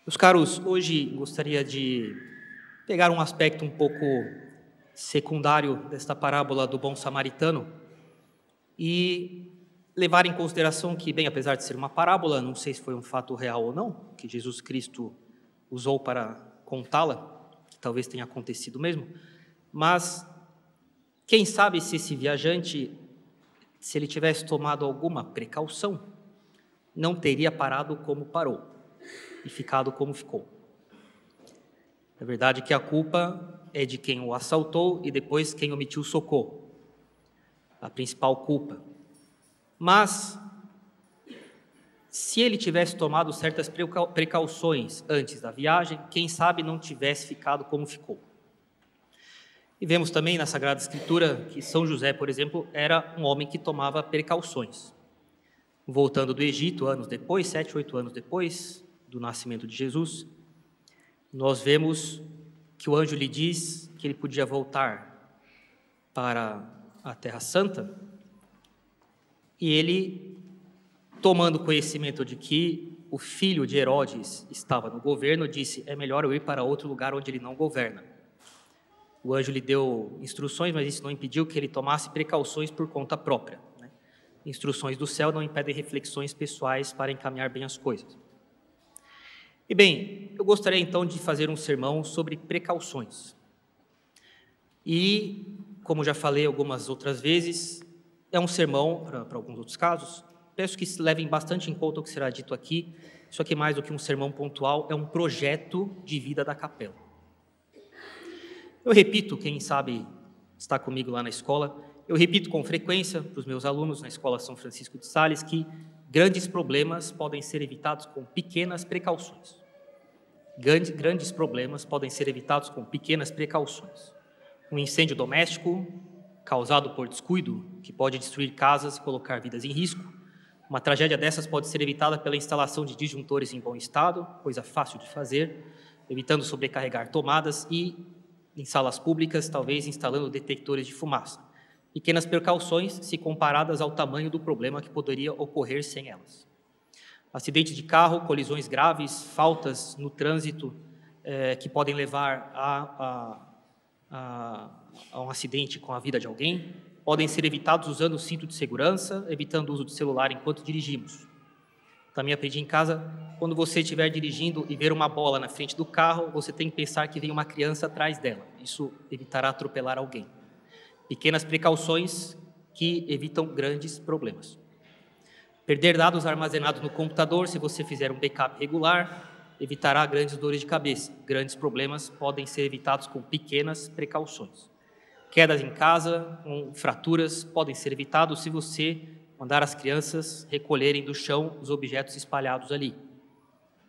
Meus caros, hoje gostaria de pegar um aspecto um pouco secundário desta parábola do bom samaritano e levar em consideração que, bem, apesar de ser uma parábola, não sei se foi um fato real ou não, que Jesus Cristo usou para contá-la, que talvez tenha acontecido mesmo, mas quem sabe se esse viajante, se ele tivesse tomado alguma precaução, não teria parado como parou e ficado como ficou. É verdade que a culpa é de quem o assaltou e depois quem omitiu o socorro, a principal culpa. Mas, se ele tivesse tomado certas precauções antes da viagem, quem sabe não tivesse ficado como ficou. E vemos também na Sagrada Escritura que São José, por exemplo, era um homem que tomava precauções. Voltando do Egito, anos depois, 7, 8 anos depois do nascimento de Jesus, nós vemos que o anjo lhe diz que ele podia voltar para a Terra Santa, e ele, tomando conhecimento de que o filho de Herodes estava no governo, disse: é melhor eu ir para outro lugar onde ele não governa. O anjo lhe deu instruções, mas isso não impediu que ele tomasse precauções por conta própria, né? Instruções do céu não impedem reflexões pessoais para encaminhar bem as coisas. E bem, eu gostaria então de fazer um sermão sobre precauções. E, como já falei algumas outras vezes, é um sermão, para alguns outros casos, peço que levem bastante em conta o que será dito aqui. Isso aqui, mais do que um sermão pontual, é um projeto de vida da capela. Eu repito, quem sabe está comigo lá na escola, eu repito com frequência para os meus alunos na Escola São Francisco de Sales que grandes problemas podem ser evitados com pequenas precauções. Grandes problemas podem ser evitados com pequenas precauções. Um incêndio doméstico causado por descuido, que pode destruir casas e colocar vidas em risco. Uma tragédia dessas pode ser evitada pela instalação de disjuntores em bom estado, coisa fácil de fazer, evitando sobrecarregar tomadas e, em salas públicas, talvez instalando detectores de fumaça. Pequenas precauções se comparadas ao tamanho do problema que poderia ocorrer sem elas. Acidentes de carro, colisões graves, faltas no trânsito que podem levar a um acidente com a vida de alguém, podem ser evitados usando o cinto de segurança, evitando o uso de celular enquanto dirigimos. Também aprendi em casa, quando você estiver dirigindo e ver uma bola na frente do carro, você tem que pensar que vem uma criança atrás dela. Isso evitará atropelar alguém. Pequenas precauções que evitam grandes problemas. Perder dados armazenados no computador, se você fizer um backup regular, evitará grandes dores de cabeça. Grandes problemas podem ser evitados com pequenas precauções. Quedas em casa, com fraturas, podem ser evitados se você mandar as crianças recolherem do chão os objetos espalhados ali.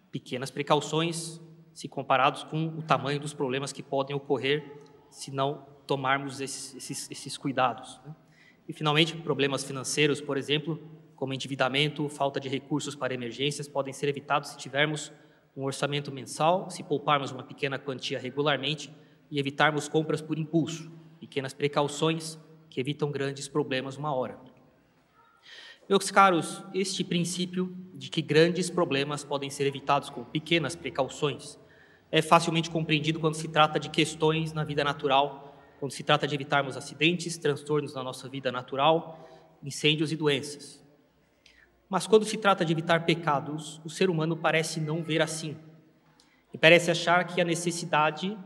Pequenas precauções, se comparados com o tamanho dos problemas que podem ocorrer se não tomarmos esses cuidados, né? E, finalmente, problemas financeiros, por exemplo, como endividamento, falta de recursos para emergências, podem ser evitados se tivermos um orçamento mensal, se pouparmos uma pequena quantia regularmente e evitarmos compras por impulso. Pequenas precauções que evitam grandes problemas uma hora. Meus caros, este princípio de que grandes problemas podem ser evitados com pequenas precauções é facilmente compreendido quando se trata de questões na vida natural, quando se trata de evitarmos acidentes, transtornos na nossa vida natural, incêndios e doenças. Mas quando se trata de evitar pecados, o ser humano parece não ver assim. E parece achar que a necessidade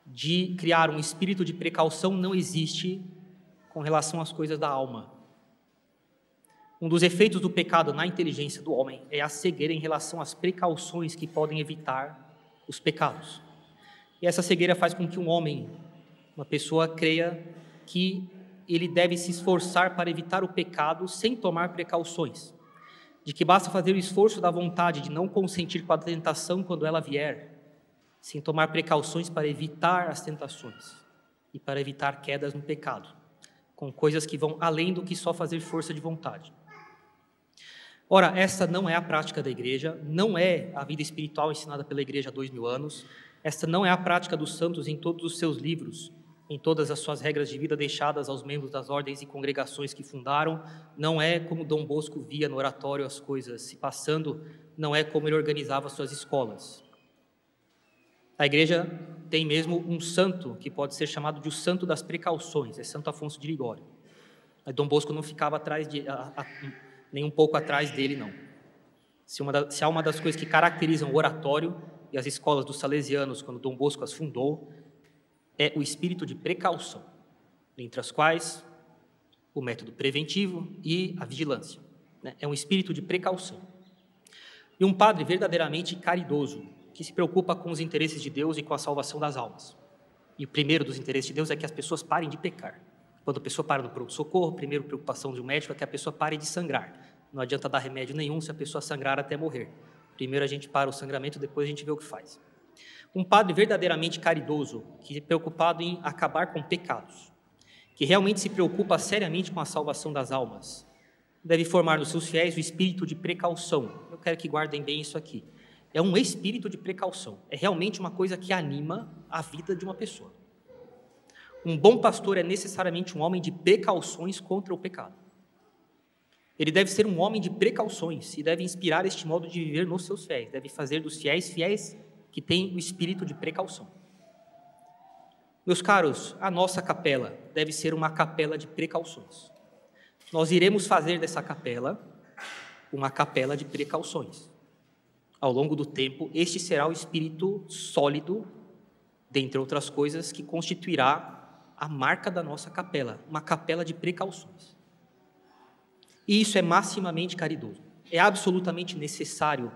de criar um espírito de precaução não existe com relação às coisas da alma. Um dos efeitos do pecado na inteligência do homem é a cegueira em relação às precauções que podem evitar os pecados. E essa cegueira faz com que um homem, uma pessoa, creia que ele deve se esforçar para evitar o pecado sem tomar precauções, de que basta fazer o esforço da vontade de não consentir com a tentação quando ela vier, sem tomar precauções para evitar as tentações e para evitar quedas no pecado, com coisas que vão além do que só fazer força de vontade. Ora, essa não é a prática da igreja, não é a vida espiritual ensinada pela igreja há 2000 anos, esta não é a prática dos santos em todos os seus livros, em todas as suas regras de vida deixadas aos membros das ordens e congregações que fundaram, não é como Dom Bosco via no oratório as coisas se passando não é como ele organizava suas escolas. A igreja tem mesmo um santo que pode ser chamado de o santo das precauções, é Santo Afonso de Ligório. Mas Dom Bosco não ficava atrás nem um pouco atrás dele, não. Se há uma das coisas que caracterizam o oratório e as escolas dos salesianos, quando Dom Bosco as fundou, é o espírito de precaução, entre as quais o método preventivo e a vigilância. É um espírito de precaução. E um padre verdadeiramente caridoso, que se preocupa com os interesses de Deus e com a salvação das almas. E o primeiro dos interesses de Deus é que as pessoas parem de pecar. Quando a pessoa para no pronto-socorro, a primeira preocupação de um médico é que a pessoa pare de sangrar. Não adianta dar remédio nenhum se a pessoa sangrar até morrer. Primeiro a gente para o sangramento, depois a gente vê o que faz. Um padre verdadeiramente caridoso, que é preocupado em acabar com pecados, que realmente se preocupa seriamente com a salvação das almas, deve formar nos seus fiéis o espírito de precaução. Eu quero que guardem bem isso aqui. É um espírito de precaução. É realmente uma coisa que anima a vida de uma pessoa. Um bom pastor é necessariamente um homem de precauções contra o pecado. Ele deve ser um homem de precauções e deve inspirar este modo de viver nos seus fiéis. Deve fazer dos fiéis que têm o espírito de precaução. Meus caros, a nossa capela deve ser uma capela de precauções. Nós iremos fazer dessa capela uma capela de precauções. Ao longo do tempo, este será o espírito sólido, dentre outras coisas, que constituirá a marca da nossa capela, uma capela de precauções. E isso é maximamente caridoso. É absolutamente necessário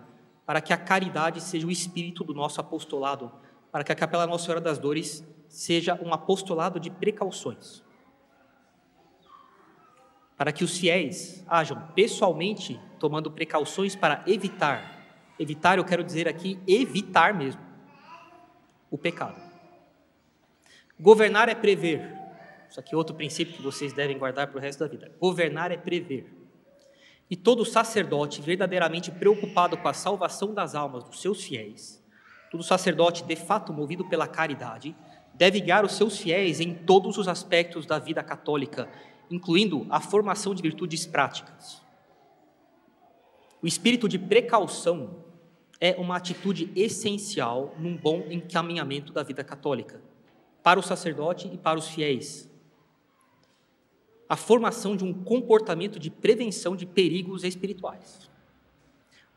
para que a caridade seja o espírito do nosso apostolado, para que a Capela Nossa Senhora das Dores seja um apostolado de precauções. Para que os fiéis hajam pessoalmente tomando precauções para evitar, eu quero dizer aqui, evitar mesmo, o pecado. Governar é prever. Isso aqui é outro princípio que vocês devem guardar para o resto da vida. Governar é prever. E todo sacerdote verdadeiramente preocupado com a salvação das almas dos seus fiéis, todo sacerdote de fato movido pela caridade, deve guiar os seus fiéis em todos os aspectos da vida católica, incluindo a formação de virtudes práticas. O espírito de precaução é uma atitude essencial num bom encaminhamento da vida católica, para o sacerdote e para os fiéis. A formação de um comportamento de prevenção de perigos espirituais.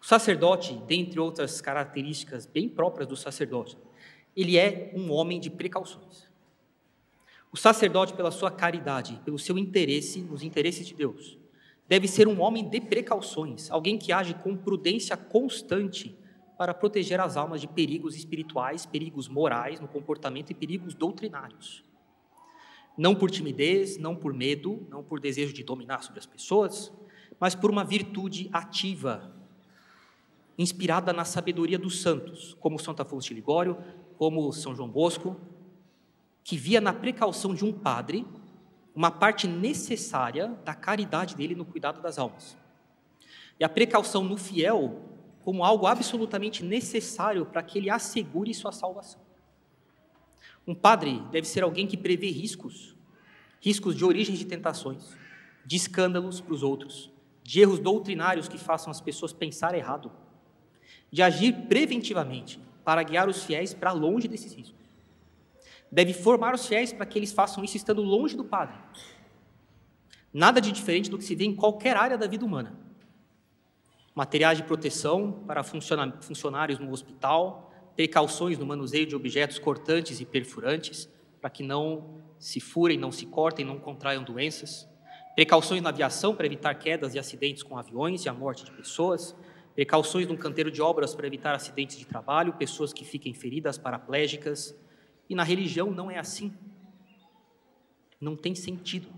O sacerdote, dentre outras características bem próprias do sacerdote, ele é um homem de precauções. O sacerdote, pela sua caridade, pelo seu interesse nos interesses de Deus, deve ser um homem de precauções, alguém que age com prudência constante para proteger as almas de perigos espirituais, perigos morais no comportamento e perigos doutrinários. Não por timidez, não por medo, não por desejo de dominar sobre as pessoas, mas por uma virtude ativa, inspirada na sabedoria dos santos, como Santo Afonso de Ligório, como São João Bosco, que via na precaução de um padre uma parte necessária da caridade dele no cuidado das almas. E a precaução no fiel como algo absolutamente necessário para que ele assegure sua salvação. Um padre deve ser alguém que prevê riscos de origens de tentações, de escândalos para os outros, de erros doutrinários que façam as pessoas pensar errado, de agir preventivamente para guiar os fiéis para longe desses riscos. Deve formar os fiéis para que eles façam isso estando longe do padre. Nada de diferente do que se vê em qualquer área da vida humana. Materiais de proteção para funcionários no hospital, precauções no manuseio de objetos cortantes e perfurantes, para que não se furem, não se cortem, não contraiam doenças. Precauções na aviação para evitar quedas e acidentes com aviões e a morte de pessoas. Precauções no canteiro de obras para evitar acidentes de trabalho, pessoas que fiquem feridas, paraplégicas. E na religião não é assim. Não tem sentido.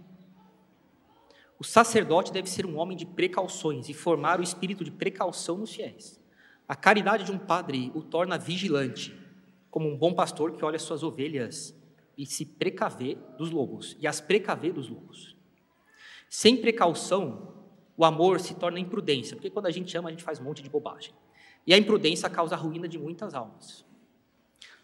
O sacerdote deve ser um homem de precauções e formar o espírito de precaução nos fiéis. A caridade de um padre o torna vigilante, como um bom pastor que olha suas ovelhas e se precavê dos lobos, e as precavê dos lobos. Sem precaução, o amor se torna imprudência, porque quando a gente ama, a gente faz um monte de bobagem. E a imprudência causa a ruína de muitas almas.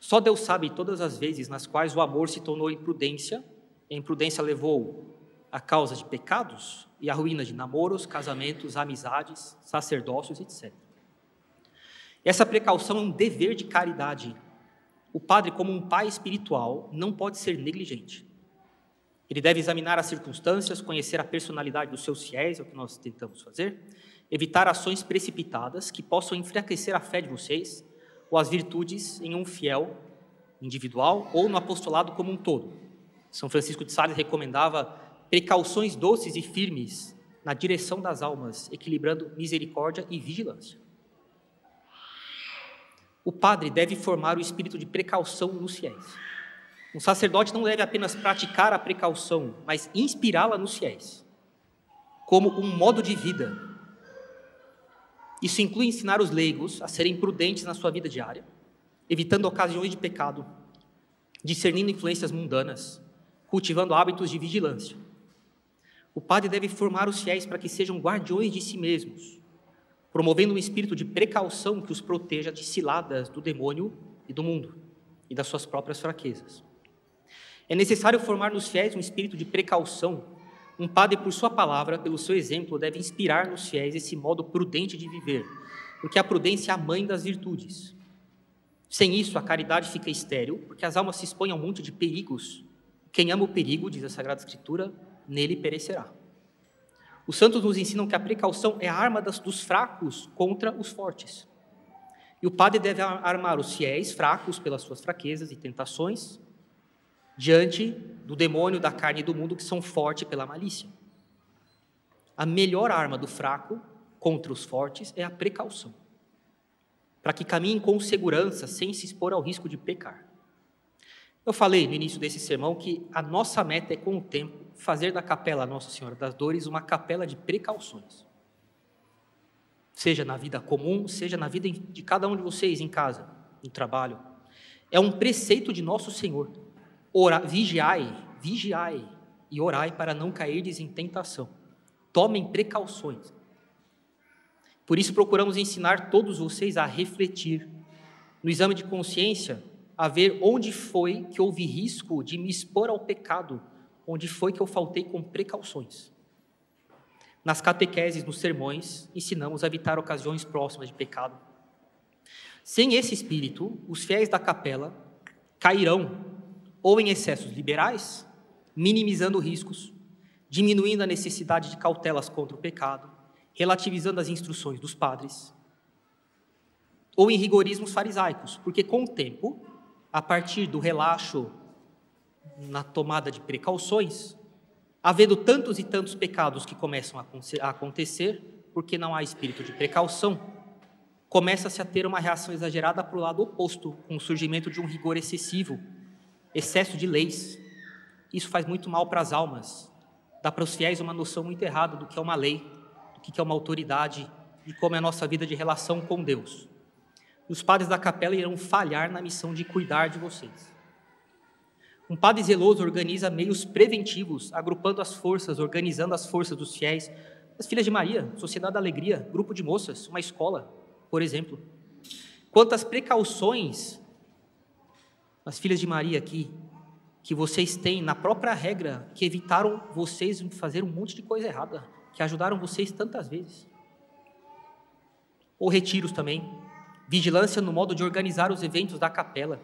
Só Deus sabe todas as vezes nas quais o amor se tornou imprudência, e a imprudência levou a causa de pecados e a ruína de namoros, casamentos, amizades, sacerdócios, etc. Essa precaução é um dever de caridade. O padre, como um pai espiritual, não pode ser negligente. Ele deve examinar as circunstâncias, conhecer a personalidade dos seus fiéis, é o que nós tentamos fazer, evitar ações precipitadas que possam enfraquecer a fé de vocês ou as virtudes em um fiel individual ou no apostolado como um todo. São Francisco de Sales recomendava precauções doces e firmes na direção das almas, equilibrando misericórdia e vigilância. O padre deve formar o espírito de precaução nos fiéis. Um sacerdote não deve apenas praticar a precaução, mas inspirá-la nos fiéis, como um modo de vida. Isso inclui ensinar os leigos a serem prudentes na sua vida diária, evitando ocasiões de pecado, discernindo influências mundanas, cultivando hábitos de vigilância. O padre deve formar os fiéis para que sejam guardiões de si mesmos, promovendo um espírito de precaução que os proteja de ciladas do demônio e do mundo, e das suas próprias fraquezas. É necessário formar nos fiéis um espírito de precaução. Um padre, por sua palavra, pelo seu exemplo, deve inspirar nos fiéis esse modo prudente de viver, porque a prudência é a mãe das virtudes. Sem isso, a caridade fica estéril, porque as almas se expõem a um monte de perigos. Quem ama o perigo, diz a Sagrada Escritura, nele perecerá. Os santos nos ensinam que a precaução é a arma dos fracos contra os fortes. E o padre deve armar os fiéis fracos pelas suas fraquezas e tentações, diante do demônio, da carne e do mundo, que são fortes pela malícia. A melhor arma do fraco contra os fortes é a precaução, para que caminhem com segurança, sem se expor ao risco de pecar. Eu falei no início desse sermão que a nossa meta é, com o tempo, fazer da Capela Nossa Senhora das Dores uma capela de precauções. Seja na vida comum, seja na vida de cada um de vocês, em casa, no trabalho. É um preceito de Nosso Senhor. Vigiai e orai para não cairdes em tentação. Tomem precauções. Por isso procuramos ensinar todos vocês a refletir, no exame de consciência, a ver onde foi que houve risco de me expor ao pecado, onde foi que eu faltei com precauções. Nas catequeses, nos sermões, ensinamos a evitar ocasiões próximas de pecado. Sem esse espírito, os fiéis da capela cairão ou em excessos liberais, minimizando riscos, diminuindo a necessidade de cautelas contra o pecado, relativizando as instruções dos padres, ou em rigorismos farisaicos, porque com o tempo, a partir do relaxo na tomada de precauções, havendo tantos e tantos pecados que começam a acontecer, porque não há espírito de precaução, começa-se a ter uma reação exagerada para o lado oposto, com o surgimento de um rigor excessivo, excesso de leis. Isso faz muito mal para as almas, dá para os fiéis uma noção muito errada do que é uma lei, do que é uma autoridade, de como é a nossa vida de relação com Deus. E os padres da capela irão falhar na missão de cuidar de vocês. Um padre zeloso organiza meios preventivos, agrupando as forças, organizando as forças dos fiéis, as Filhas de Maria, Sociedade da Alegria, grupo de moças, uma escola, por exemplo. Quantas precauções as Filhas de Maria aqui, que vocês têm na própria regra, que evitaram vocês fazer um monte de coisa errada, que ajudaram vocês tantas vezes. Ou retiros também, vigilância no modo de organizar os eventos da capela,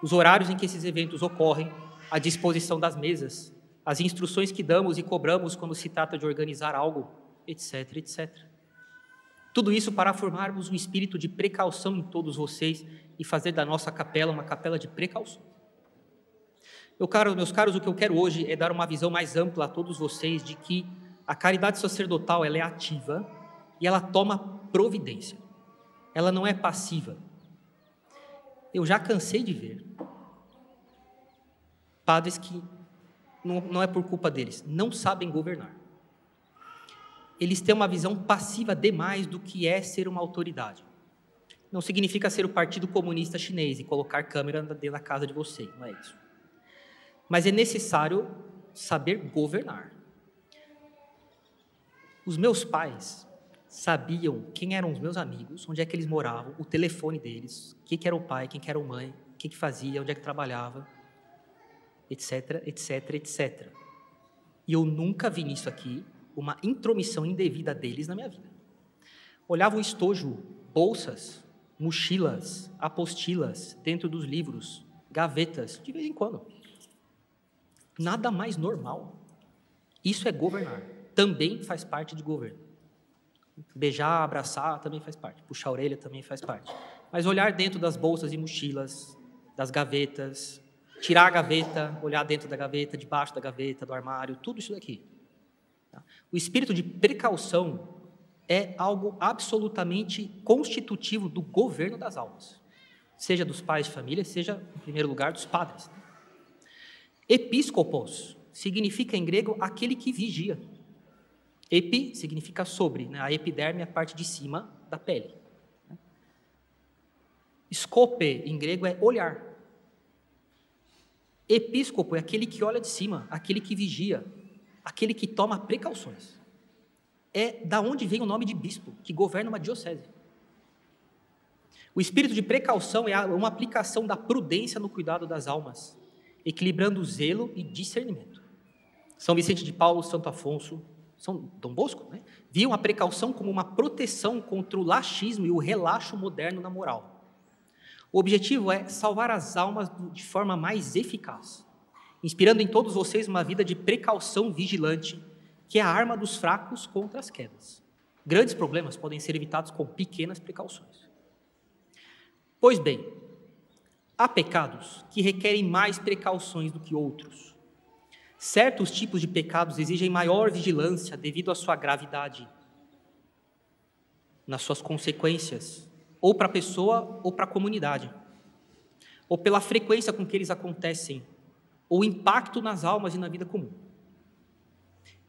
os horários em que esses eventos ocorrem, a disposição das mesas, as instruções que damos e cobramos quando se trata de organizar algo, etc, etc. Tudo isso para formarmos um espírito de precaução em todos vocês e fazer da nossa capela uma capela de precaução. Meus caros, o que eu quero hoje é dar uma visão mais ampla a todos vocês de que a caridade sacerdotal ela é ativa e ela toma providência. Ela não é passiva. Eu já cansei de ver padres que, não é por culpa deles, não sabem governar. Eles têm uma visão passiva demais do que é ser uma autoridade. Não significa ser o Partido Comunista Chinês e colocar câmera dentro da casa de vocês, não é isso. Mas é necessário saber governar. Os meus pais sabiam quem eram os meus amigos, onde é que eles moravam, o telefone deles, quem que era o pai, quem que era a mãe, o que fazia, onde é que trabalhava, etc, etc, etc. E eu nunca vi nisso aqui uma intromissão indevida deles na minha vida. Olhava o estojo, bolsas, mochilas, apostilas dentro dos livros, gavetas, de vez em quando. Nada mais normal. Isso é governar. Também faz parte de governo. Beijar, abraçar também faz parte. Puxar a orelha também faz parte. Mas olhar dentro das bolsas e mochilas, das gavetas, tirar a gaveta, olhar dentro da gaveta, debaixo da gaveta, do armário, tudo isso daqui. O espírito de precaução é algo absolutamente constitutivo do governo das almas, seja dos pais de família, seja, em primeiro lugar, dos padres. Episcopos significa em grego aquele que vigia. Epi significa sobre, né? A epiderme é a parte de cima da pele. Scope em grego é olhar. Episcopo é aquele que olha de cima, aquele que vigia, aquele que toma precauções. É da onde vem o nome de bispo, que governa uma diocese. O espírito de precaução é uma aplicação da prudência no cuidado das almas, equilibrando zelo e discernimento. São Vicente de Paulo, Santo Afonso, São Dom Bosco, né, viam a precaução como uma proteção contra o laxismo e o relaxo moderno na moral. O objetivo é salvar as almas de forma mais eficaz, inspirando em todos vocês uma vida de precaução vigilante, que é a arma dos fracos contra as quedas. Grandes problemas podem ser evitados com pequenas precauções. Pois bem, há pecados que requerem mais precauções do que outros. Certos tipos de pecados exigem maior vigilância devido à sua gravidade, nas suas consequências, ou para a pessoa ou para a comunidade, ou pela frequência com que eles acontecem, ou impacto nas almas e na vida comum.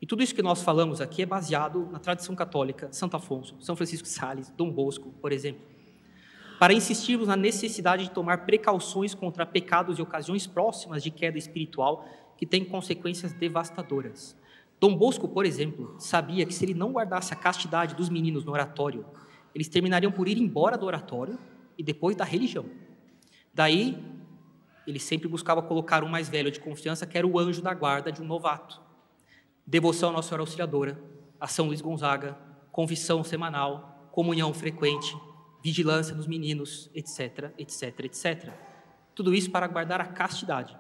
E tudo isso que nós falamos aqui é baseado na tradição católica, Santo Afonso, São Francisco de Sales, Dom Bosco, por exemplo, para insistirmos na necessidade de tomar precauções contra pecados e ocasiões próximas de queda espiritual que têm consequências devastadoras. Dom Bosco, por exemplo, sabia que se ele não guardasse a castidade dos meninos no oratório, eles terminariam por ir embora do oratório e depois da religião. Daí, ele sempre buscava colocar um mais velho de confiança, que era o anjo da guarda de um novato. Devoção à Nossa Senhora Auxiliadora, a São Luís Gonzaga, confissão semanal, comunhão frequente, vigilância nos meninos, etc, etc, etc. Tudo isso para guardar a castidade.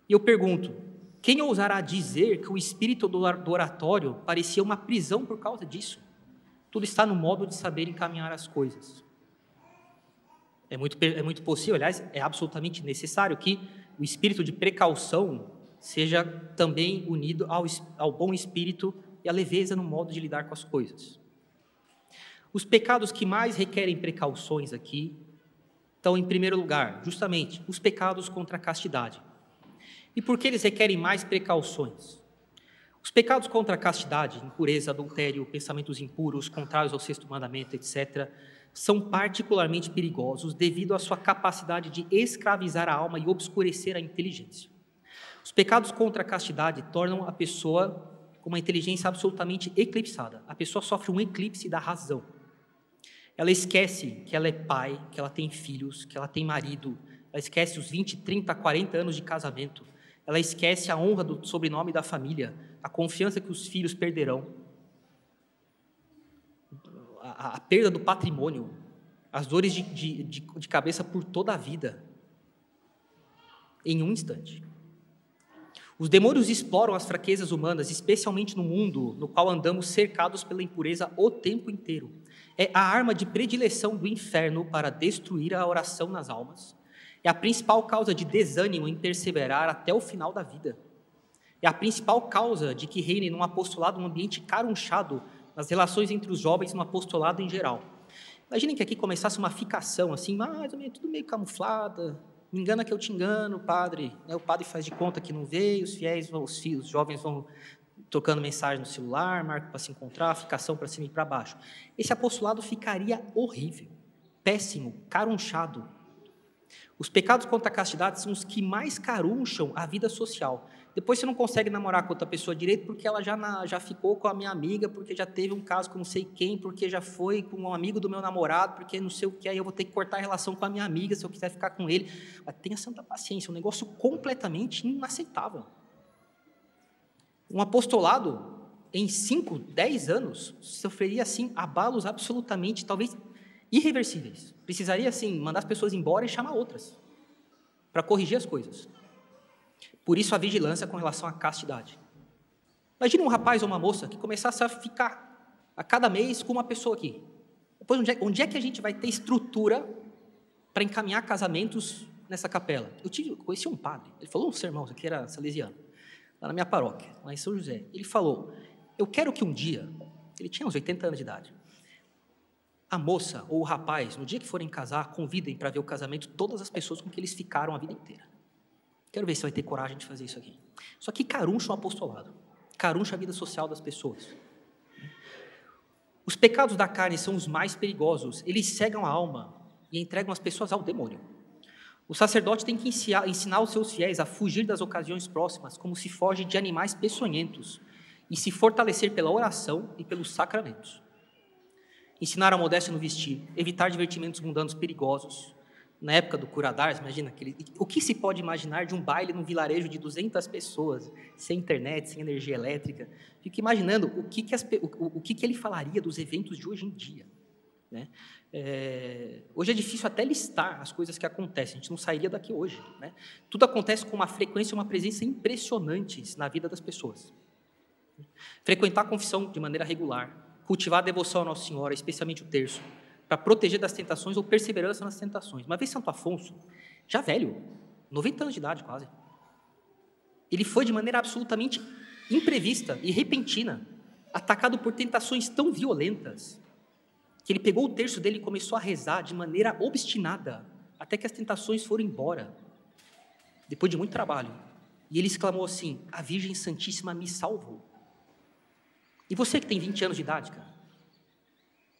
E eu pergunto, quem ousará dizer que o espírito do oratório parecia uma prisão por causa disso? Tudo está no modo de saber encaminhar as coisas. É muito possível, aliás, é absolutamente necessário que o espírito de precaução seja também unido ao bom espírito e à leveza no modo de lidar com as coisas. Os pecados que mais requerem precauções aqui estão, em primeiro lugar, justamente, os pecados contra a castidade. E por que eles requerem mais precauções? Os pecados contra a castidade, impureza, adultério, pensamentos impuros, contrários ao sexto mandamento, etc., são particularmente perigosos devido à sua capacidade de escravizar a alma e obscurecer a inteligência. Os pecados contra a castidade tornam a pessoa com uma inteligência absolutamente eclipsada. A pessoa sofre um eclipse da razão. Ela esquece que ela é pai, que ela tem filhos, que ela tem marido. Ela esquece os 20, 30, 40 anos de casamento. Ela esquece a honra do sobrenome da família, a confiança que os filhos perderão, a perda do patrimônio, as dores de cabeça por toda a vida, em um instante. Os demônios exploram as fraquezas humanas, especialmente no mundo no qual andamos cercados pela impureza o tempo inteiro. É a arma de predileção do inferno para destruir a oração nas almas. É a principal causa de desânimo em perseverar até o final da vida. É a principal causa de que reine num apostolado um ambiente carunchado nas relações entre os jovens e no apostolado em geral. Imaginem que aqui começasse uma ficação assim, mais ou menos, tudo meio camuflada. Me engana que eu te engano, padre. O padre faz de conta que não veio, os jovens vão trocando mensagem no celular, marcam para se encontrar, ficação para cima e para baixo. Esse apostolado ficaria horrível, péssimo, carunchado. Os pecados contra a castidade são os que mais caruncham a vida social. Depois você não consegue namorar com outra pessoa direito porque ela já ficou com a minha amiga, porque já teve um caso com não sei quem, porque já foi com um amigo do meu namorado, porque não sei o que, aí eu vou ter que cortar a relação com a minha amiga se eu quiser ficar com ele. Mas tenha santa paciência, um negócio completamente inaceitável. Um apostolado, em 5, 10 anos, sofreria assim abalos absolutamente, talvez irreversíveis. Precisaria, sim, mandar as pessoas embora e chamar outras para corrigir as coisas. Por isso, a vigilância com relação à castidade. Imagine um rapaz ou uma moça que começasse a ficar a cada mês com uma pessoa aqui. Depois, onde é que a gente vai ter estrutura para encaminhar casamentos nessa capela? Eu conheci um padre, ele falou um sermão, isso aqui era salesiano, lá na minha paróquia, lá em São José. Ele falou, eu quero que um dia, ele tinha uns 80 anos de idade, a moça ou o rapaz, no dia que forem casar, convidem para ver o casamento todas as pessoas com que eles ficaram a vida inteira. Quero ver se vai ter coragem de fazer isso aqui. Só que caruncha o apostolado, caruncha a vida social das pessoas. Os pecados da carne são os mais perigosos, eles cegam a alma e entregam as pessoas ao demônio. O sacerdote tem que ensinar os seus fiéis a fugir das ocasiões próximas, como se foge de animais peçonhentos, e se fortalecer pela oração e pelos sacramentos. Ensinar a modéstia no vestir, evitar divertimentos mundanos perigosos. Na época do Curadares, imagina, o que se pode imaginar de um baile num vilarejo de 200 pessoas, sem internet, sem energia elétrica? Fico imaginando o que ele falaria dos eventos de hoje em dia. Né? Hoje é difícil até listar as coisas que acontecem, a gente não sairia daqui hoje. Né? Tudo acontece com uma frequência e uma presença impressionantes na vida das pessoas. Frequentar a confissão de maneira regular, cultivar a devoção a Nossa Senhora, especialmente o terço, para proteger das tentações ou perseverança nas tentações. Uma vez Santo Afonso, já velho, 90 anos de idade quase, ele foi de maneira absolutamente imprevista e repentina, atacado por tentações tão violentas, que ele pegou o terço dele e começou a rezar de maneira obstinada, até que as tentações foram embora, depois de muito trabalho. E ele exclamou assim, a Virgem Santíssima me salvou. E você que tem 20 anos de idade, cara,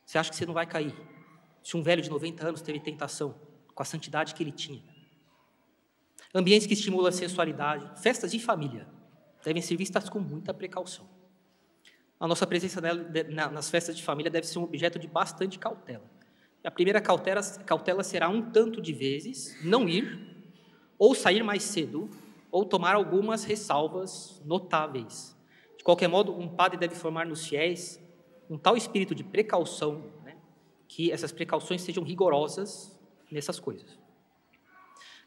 você acha que você não vai cair? Se um velho de 90 anos teve tentação, com a santidade que ele tinha. Ambientes que estimulam a sensualidade, festas de família, devem ser vistas com muita precaução. A nossa presença nas festas de família deve ser um objeto de bastante cautela. A primeira cautela será um tanto de vezes não ir, ou sair mais cedo, ou tomar algumas ressalvas notáveis. De qualquer modo, um padre deve formar nos fiéis um tal espírito de precaução, né, que essas precauções sejam rigorosas nessas coisas.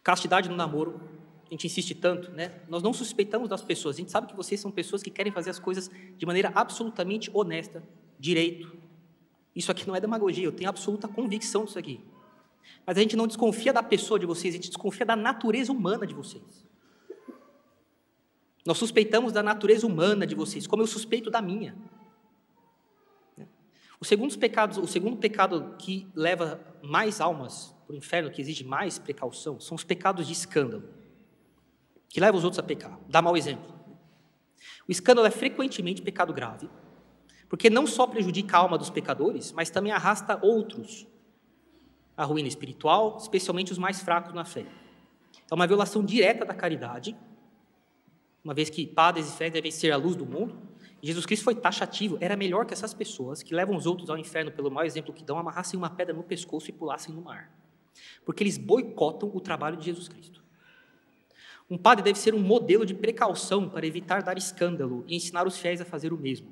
Castidade no namoro, a gente insiste tanto, né? Nós não suspeitamos das pessoas, a gente sabe que vocês são pessoas que querem fazer as coisas de maneira absolutamente honesta, direito. Isso aqui não é demagogia, eu tenho absoluta convicção disso aqui. Mas a gente não desconfia da pessoa de vocês, a gente desconfia da natureza humana de vocês. Nós suspeitamos da natureza humana de vocês, como eu suspeito da minha. O segundo pecado que leva mais almas para o inferno, que exige mais precaução, são os pecados de escândalo, que levam os outros a pecar. Dá mau exemplo. O escândalo é frequentemente pecado grave, porque não só prejudica a alma dos pecadores, mas também arrasta outros à ruína espiritual, especialmente os mais fracos na fé. É uma violação direta da caridade, uma vez que padres e fiéis devem ser a luz do mundo. Jesus Cristo foi taxativo, era melhor que essas pessoas que levam os outros ao inferno pelo mau exemplo que dão, amarrassem uma pedra no pescoço e pulassem no mar, porque eles boicotam o trabalho de Jesus Cristo. Um padre deve ser um modelo de precaução para evitar dar escândalo e ensinar os fiéis a fazer o mesmo.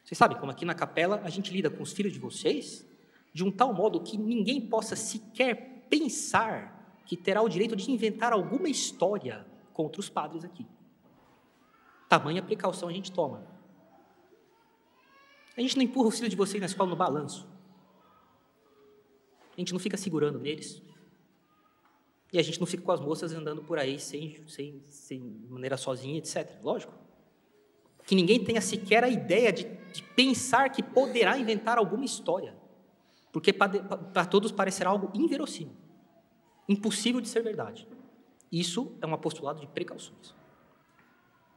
Vocês sabem como aqui na capela a gente lida com os filhos de vocês de um tal modo que ninguém possa sequer pensar que terá o direito de inventar alguma história contra os padres aqui. Tamanha precaução a gente toma. A gente não empurra os filhos de vocês na escola no balanço. A gente não fica segurando neles. E a gente não fica com as moças andando por aí sem maneira sozinha, etc. Lógico. Que ninguém tenha sequer a ideia de pensar que poderá inventar alguma história. Porque para todos parecerá algo inverossímil. Impossível de ser verdade. Isso é um apostolado de precauções.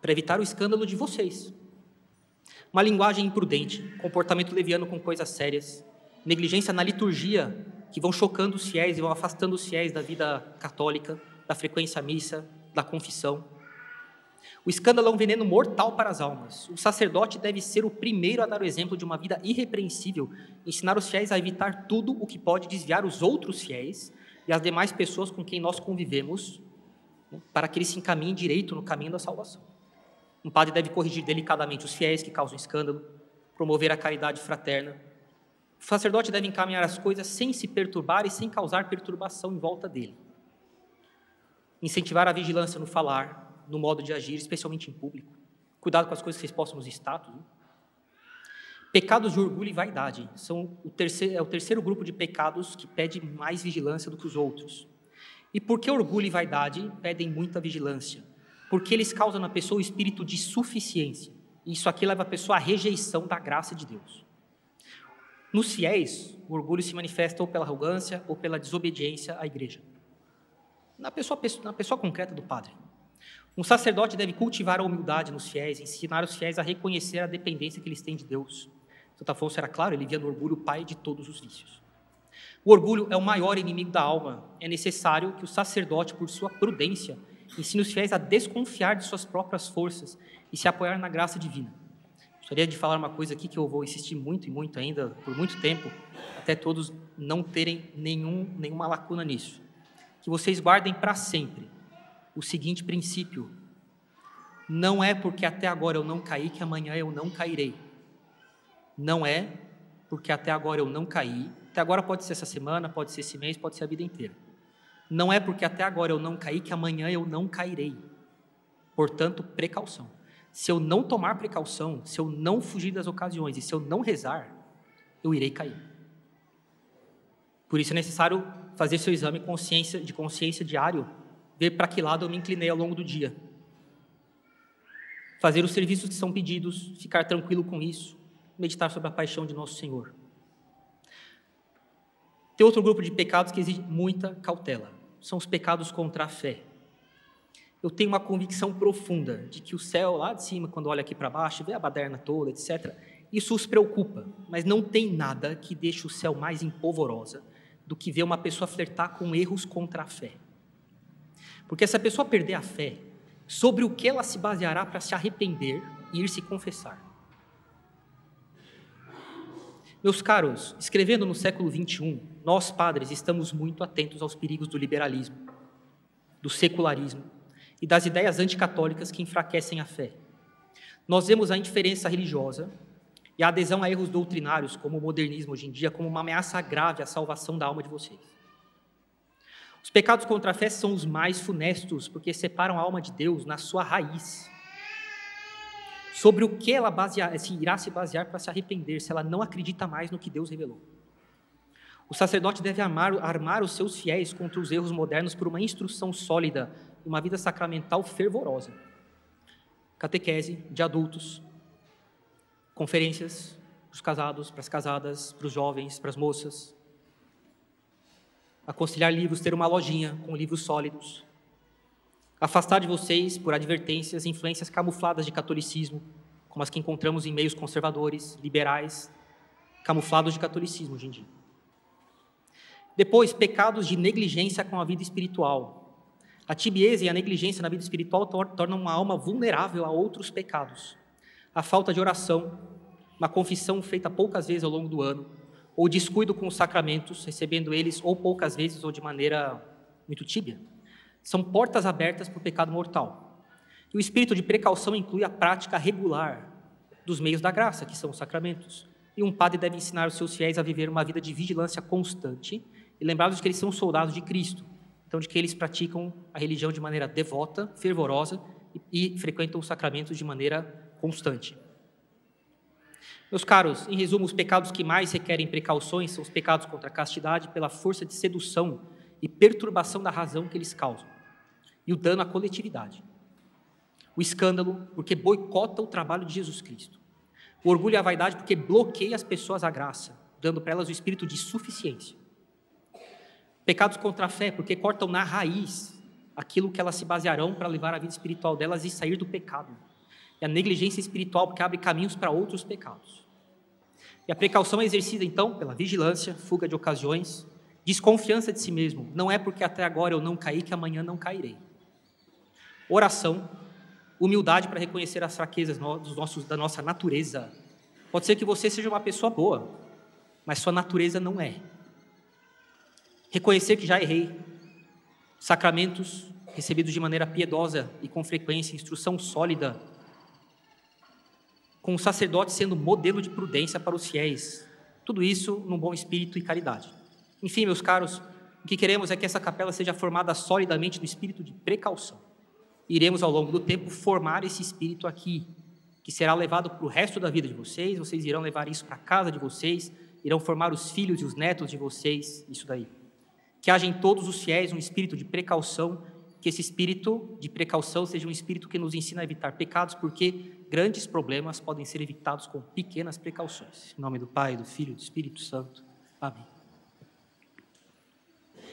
Para evitar o escândalo de vocês. Uma linguagem imprudente, comportamento leviano com coisas sérias, negligência na liturgia, que vão chocando os fiéis e vão afastando os fiéis da vida católica, da frequência à missa, da confissão. O escândalo é um veneno mortal para as almas. O sacerdote deve ser o primeiro a dar o exemplo de uma vida irrepreensível, ensinar os fiéis a evitar tudo o que pode desviar os outros fiéis e as demais pessoas com quem nós convivemos, né, para que eles se encaminhem direito no caminho da salvação. Um padre deve corrigir delicadamente os fiéis que causam escândalo, promover a caridade fraterna, O sacerdote deve encaminhar as coisas sem se perturbar e sem causar perturbação em volta dele. Incentivar a vigilância no falar, no modo de agir, especialmente em público. Cuidado com as coisas que vocês postam nos status. Pecados de orgulho e vaidade são o terceiro grupo de pecados que pede mais vigilância do que os outros. E por que orgulho e vaidade pedem muita vigilância? Porque eles causam na pessoa o espírito de suficiência. E isso aqui leva a pessoa à rejeição da graça de Deus. Nos fiéis, o orgulho se manifesta ou pela arrogância ou pela desobediência à igreja. Na pessoa concreta do padre. Um sacerdote deve cultivar a humildade nos fiéis, ensinar os fiéis a reconhecer a dependência que eles têm de Deus. Santo Afonso era claro, ele via no orgulho o pai de todos os vícios. O orgulho é o maior inimigo da alma. É necessário que o sacerdote, por sua prudência, ensine os fiéis a desconfiar de suas próprias forças e se apoiar na graça divina. Gostaria de falar uma coisa aqui que eu vou insistir muito e muito ainda, por muito tempo, até todos não terem nenhuma lacuna nisso. Que vocês guardem para sempre o seguinte princípio: não é porque até agora eu não caí que amanhã eu não cairei. Não é porque até agora eu não caí, até agora pode ser essa semana, pode ser esse mês, pode ser a vida inteira. Não é porque até agora eu não caí que amanhã eu não cairei. Portanto, precaução. Se eu não tomar precaução, se eu não fugir das ocasiões e se eu não rezar, eu irei cair. Por isso é necessário fazer seu exame de consciência diário, ver para que lado eu me inclinei ao longo do dia. Fazer os serviços que são pedidos, ficar tranquilo com isso, meditar sobre a paixão de nosso Senhor. Tem outro grupo de pecados que exige muita cautela. São os pecados contra a fé. Eu tenho uma convicção profunda de que o céu, lá de cima, quando olha aqui para baixo, vê a baderna toda, etc., isso os preocupa, mas não tem nada que deixe o céu mais empolvorosa do que ver uma pessoa flertar com erros contra a fé. Porque se a pessoa perder a fé, sobre o que ela se baseará para se arrepender e ir se confessar? Meus caros, escrevendo no século XXI, nós, padres, estamos muito atentos aos perigos do liberalismo, do secularismo e das ideias anticatólicas que enfraquecem a fé. Nós vemos a indiferença religiosa e a adesão a erros doutrinários, como o modernismo hoje em dia, como uma ameaça grave à salvação da alma de vocês. Os pecados contra a fé são os mais funestos, porque separam a alma de Deus na sua raiz. Sobre o que ela irá se basear para se arrepender, se ela não acredita mais no que Deus revelou. O sacerdote deve armar os seus fiéis contra os erros modernos por uma instrução sólida e uma vida sacramental fervorosa. Catequese de adultos, conferências para os casados, para as casadas, para os jovens, para as moças. Aconselhar livros, ter uma lojinha com livros sólidos. Afastar de vocês, por advertências, influências camufladas de catolicismo, como as que encontramos em meios conservadores, liberais, camuflados de catolicismo hoje em dia. Depois, pecados de negligência com a vida espiritual. A tibieza e a negligência na vida espiritual tornam uma alma vulnerável a outros pecados. A falta de oração, uma confissão feita poucas vezes ao longo do ano, ou descuido com os sacramentos, recebendo eles ou poucas vezes ou de maneira muito tíbia, são portas abertas para o pecado mortal. E o espírito de precaução inclui a prática regular dos meios da graça, que são os sacramentos. E um padre deve ensinar os seus fiéis a viver uma vida de vigilância constante e lembrar-los de que eles são soldados de Cristo, então de que eles praticam a religião de maneira devota, fervorosa e frequentam os sacramentos de maneira constante. Meus caros, em resumo, os pecados que mais requerem precauções são os pecados contra a castidade pela força de sedução e perturbação da razão que eles causam, e o dano à coletividade. O escândalo, porque boicota o trabalho de Jesus Cristo. O orgulho e a vaidade, porque bloqueia as pessoas à graça, dando para elas o espírito de suficiência. Pecados contra a fé, porque cortam na raiz aquilo que elas se basearão para levar a vida espiritual delas e sair do pecado. E a negligência espiritual, porque abre caminhos para outros pecados. E a precaução é exercida, então, pela vigilância, fuga de ocasiões, desconfiança de si mesmo. Não é porque até agora eu não caí que amanhã não cairei. Oração, humildade para reconhecer as fraquezas da nossa natureza. Pode ser que você seja uma pessoa boa, mas sua natureza não é. Reconhecer que já errei. Sacramentos recebidos de maneira piedosa e com frequência, instrução sólida, com o sacerdote sendo modelo de prudência para os fiéis, Tudo isso num bom espírito e caridade. Enfim, meus caros, o que queremos é que essa capela seja formada solidamente no espírito de precaução. Iremos, ao longo do tempo, formar esse espírito aqui, que será levado para o resto da vida de vocês. Vocês irão levar isso para a casa de vocês, irão formar os filhos e os netos de vocês, isso daí. Que haja em todos os fiéis um espírito de precaução, que esse espírito de precaução seja um espírito que nos ensina a evitar pecados, porque grandes problemas podem ser evitados com pequenas precauções. Em nome do Pai, do Filho e do Espírito Santo. Amém.